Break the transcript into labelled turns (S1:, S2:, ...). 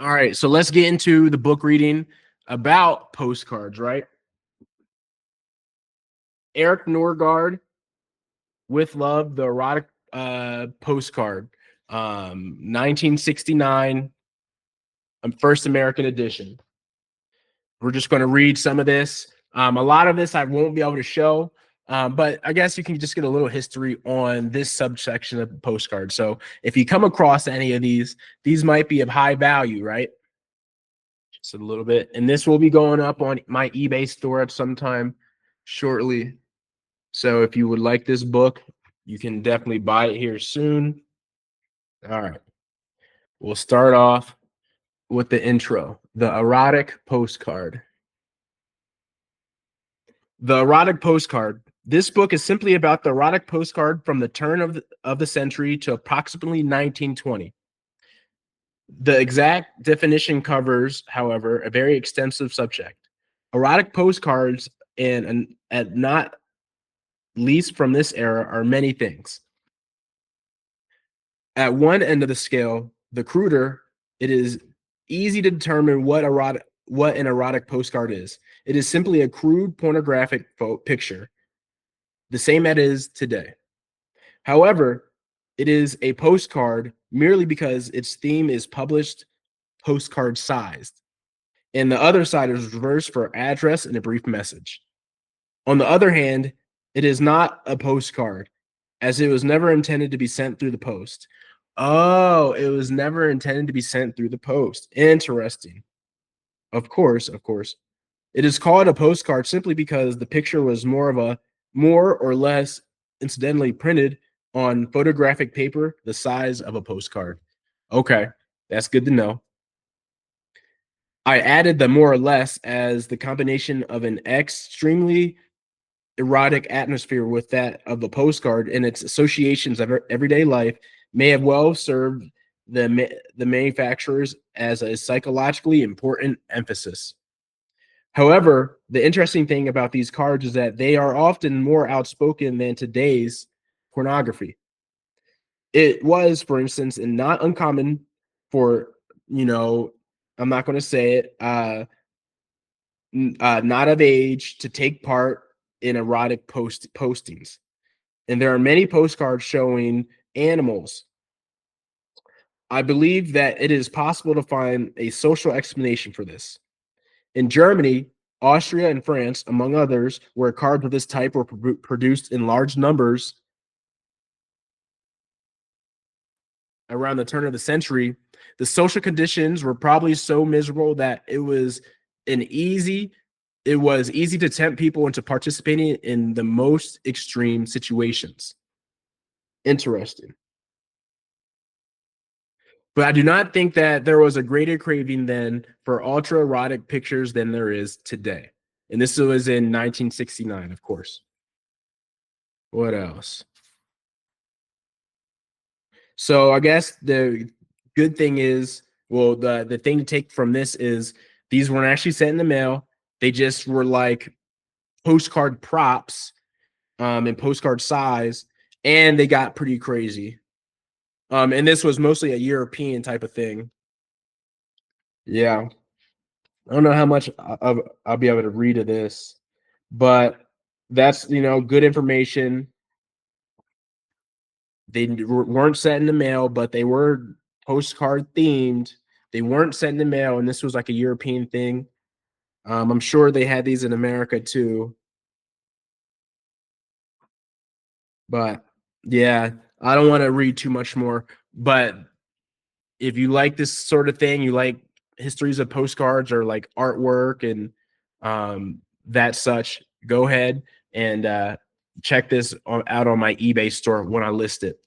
S1: All right, so let's get into the book reading about postcards, right? Eirk Norgaard, With Love, the Erotic Postcard, 1969, first American edition. We're just going to read some of this. A lot of this I won't be able to show, but I guess you can just get a little history on this subsection of the postcard. So if you come across any of these might be of high value, right? Just a little bit. And this will be going up on my eBay store at some time shortly. So if you would like this book, you can definitely buy it here soon. All right. We'll start off with the intro, the Erotic Postcard. The Erotic Postcard. This book is simply about the erotic postcard from the turn of the century to approximately 1920. The exact definition covers, however, a very extensive subject. Erotic postcards, and at not least from this era, are many things. At one end of the scale, the cruder, it is easy to determine what an erotic postcard is. It is simply a crude pornographic picture, the same as it is today. However, it is a postcard merely because its theme is published postcard sized, and the other side is reversed for address and a brief message. On the other hand, it is not a postcard, as it was never intended to be sent through the post. Oh, it was never intended to be sent through the post. Interesting. Of course. It is called a postcard simply because the picture was more or less incidentally printed on photographic paper the size of a postcard. Okay, that's good to know. I added the more or less as the combination of an extremely erotic atmosphere with that of the postcard and its associations of everyday life may have well served the manufacturers as a psychologically important emphasis. However, the interesting thing about these cards is that they are often more outspoken than today's pornography. It was, for instance, and not uncommon for, I'm not going to say it, not of age to take part in erotic postings. And there are many postcards showing animals. I believe that it is possible to find a social explanation for this. In Germany, Austria, and France, among others, where cards of this type were produced in large numbers around the turn of the century, the social conditions were probably so miserable that it was easy to tempt people into participating in the most extreme situations. Interesting. But I do not think that there was a greater craving then for ultra erotic pictures than there is today. And this was in 1969, of course. What else? So I guess the good thing is, well, the thing to take from this is these weren't actually sent in the mail. They just were like postcard props and postcard size, and they got pretty crazy. And this was mostly a European type of thing. Yeah. I don't know how much I'll be able to read of this, but that's, good information. They weren't sent in the mail, but they were postcard themed. They weren't sent in the mail, and this was like a European thing. I'm sure they had these in America too. But yeah, I don't want to read too much more. But if you like this sort of thing, you like histories of postcards or like artwork and that such, go ahead and check this out on my eBay store when I list it.